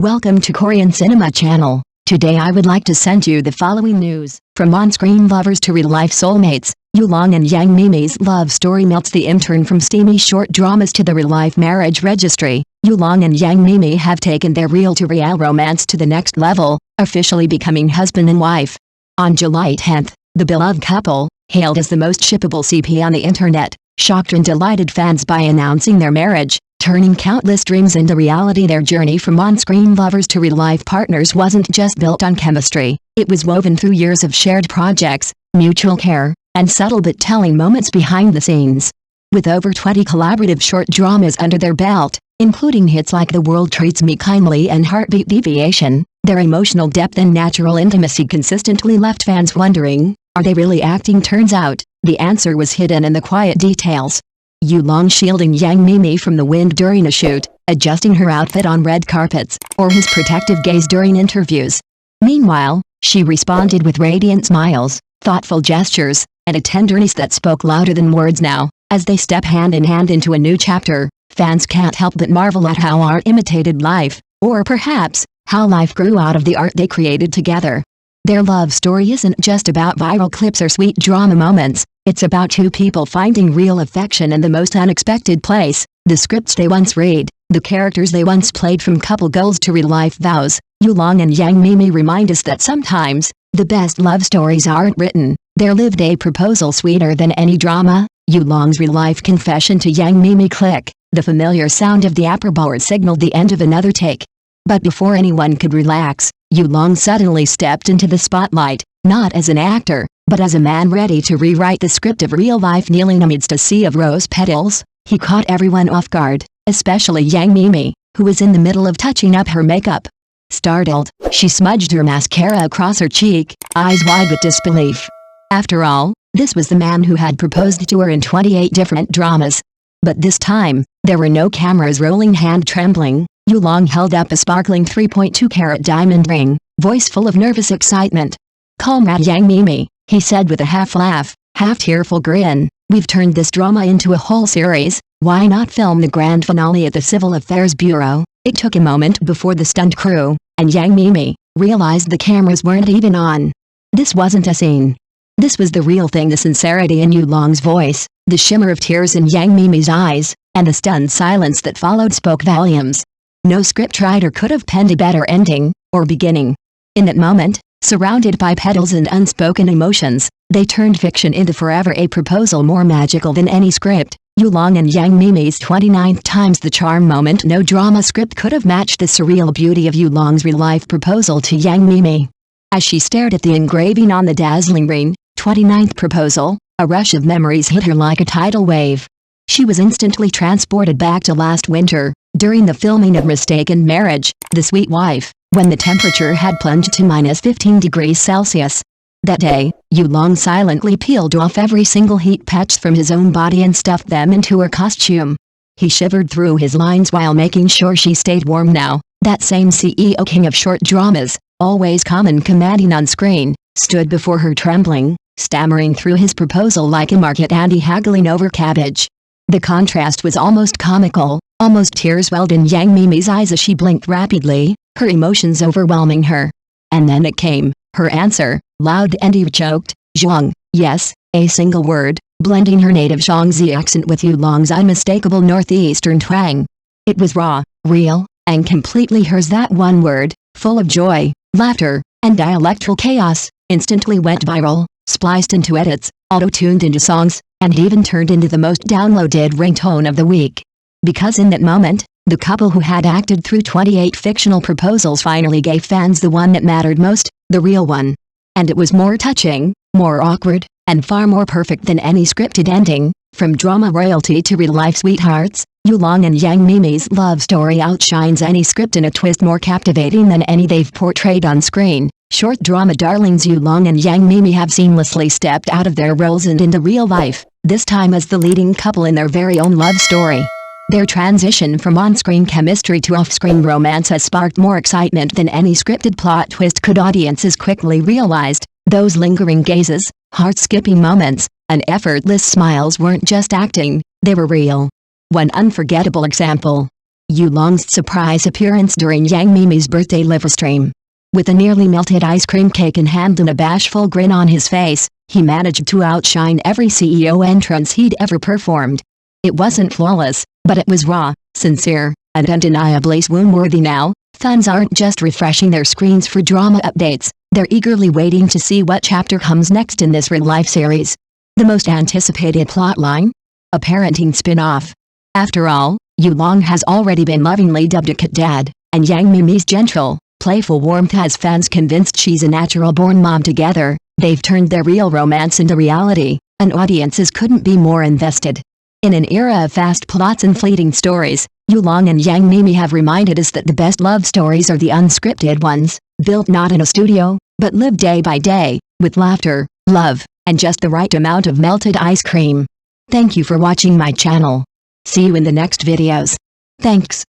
Welcome to Korean Cinema Channel. Today I would like to send you the following news. From on-screen lovers to real-life soulmates, Long and Yang Miemie's love story melts the intern from steamy short dramas to the real-life marriage registry. Long and Yang Miemie have taken their real-to-real romance to the next level, officially becoming husband and wife. On July 10th, the beloved couple, hailed as the most shippable CP on the internet, shocked and delighted fans by announcing their marriage, turning countless dreams into reality. Their journey from on-screen lovers to real-life partners wasn't just built on chemistry, it was woven through years of shared projects, mutual care, and subtle but telling moments behind the scenes. With over 20 collaborative short dramas under their belt, including hits like The World Treats Me Kindly and Heartbeat Deviation, their emotional depth and natural intimacy consistently left fans wondering, are they really acting? Turns out, the answer was hidden in the quiet details. Long shielding Yang Miemie from the wind during a shoot, adjusting her outfit on red carpets, or his protective gaze during interviews. Meanwhile, she responded with radiant smiles, thoughtful gestures, and a tenderness that spoke louder than words. Now, as they step hand in hand into a new chapter, fans can't help but marvel at how art imitated life, or perhaps, how life grew out of the art they created together. Their love story isn't just about viral clips or sweet drama moments, it's about two people finding real affection in the most unexpected place. The scripts they once read, the characters they once played, from couple goals to real-life vows. Long and Yang Miemie remind us that sometimes, the best love stories aren't written, they're lived. A proposal sweeter than any drama. Long's real-life confession to Yang Miemie. Click. The familiar sound of the upper board signaled the end of another take. But before anyone could relax, Long suddenly stepped into the spotlight, not as an actor, but as a man ready to rewrite the script of real life. Kneeling amidst a sea of rose petals, he caught everyone off guard, especially Yang Miemie, who was in the middle of touching up her makeup. Startled, she smudged her mascara across her cheek, eyes wide with disbelief. After all, this was the man who had proposed to her in 28 different dramas. But this time, there were no cameras rolling. Hand trembling, Long held up a sparkling 3.2-carat diamond ring, voice full of nervous excitement. "Comrade Yang Miemie," he said with a half-laugh, half-tearful grin, "we've turned this drama into a whole series, why not film the grand finale at the Civil Affairs Bureau?" It took a moment before the stunt crew, and Yang Miemie, realized the cameras weren't even on. This wasn't a scene. This was the real thing. The sincerity in Long's voice, the shimmer of tears in Yang Miemie's eyes, and the stunned silence that followed spoke volumes. No scriptwriter could have penned a better ending, or beginning. In that moment, surrounded by petals and unspoken emotions, they turned fiction into forever. A proposal more magical than any script. Long and Yang Miemie's 29th times the charm moment. No drama script could have matched the surreal beauty of Long's real-life proposal to Yang Miemie. As she stared at the engraving on the dazzling ring, 29th proposal, a rush of memories hit her like a tidal wave. She was instantly transported back to last winter, during the filming of Mistaken Marriage, The Sweet Wife, when the temperature had plunged to -15 degrees Celsius. That day, Long silently peeled off every single heat patch from his own body and stuffed them into her costume. He shivered through his lines while making sure she stayed warm. Now, that same CEO king of short dramas, always calm and commanding on screen, stood before her trembling, stammering through his proposal like a market auntie haggling over cabbage. The contrast was almost comical. Almost tears welled in Yang Miemie's eyes as she blinked rapidly, her emotions overwhelming her. And then it came, her answer, loud and choked, "Zhuang." Yes, a single word, blending her native Shaanxi accent with Long's unmistakable northeastern twang. It was raw, real, and completely hers. That one word, full of joy, laughter, and dialectal chaos, instantly went viral, spliced into edits, auto-tuned into songs, and even turned into the most downloaded ringtone of the week. Because in that moment, the couple who had acted through 28 fictional proposals finally gave fans the one that mattered most, the real one. And it was more touching, more awkward, and far more perfect than any scripted ending. From drama royalty to real-life sweethearts, Long and Yang Miemie's love story outshines any script in a twist more captivating than any they've portrayed on screen. Short drama darlings Long and Yang Miemie have seamlessly stepped out of their roles and into real life, this time as the leading couple in their very own love story. Their transition from on-screen chemistry to off-screen romance has sparked more excitement than any scripted plot twist could. Audiences quickly realized, those lingering gazes, heart-skipping moments, and effortless smiles weren't just acting, they were real. One unforgettable example. Yu Long's surprise appearance during Yang Miemie's birthday live stream. With a nearly melted ice cream cake in hand and a bashful grin on his face, he managed to outshine every CEO entrance he'd ever performed. It wasn't flawless, but it was raw, sincere, and undeniably swoon-worthy now. Fans aren't just refreshing their screens for drama updates, they're eagerly waiting to see what chapter comes next in this real-life series. The most anticipated plotline? A parenting spin-off. After all, Yu Long has already been lovingly dubbed a cat dad, and Yang Miemie's gentle, playful warmth has fans convinced she's a natural-born mom. Together, they've turned their real romance into reality, and audiences couldn't be more invested. In an era of fast plots and fleeting stories, Yu Long and Yang Miemie have reminded us that the best love stories are the unscripted ones, built not in a studio, but lived day by day, with laughter, love, and just the right amount of melted ice cream. Thank you for watching my channel. See you in the next videos. Thanks.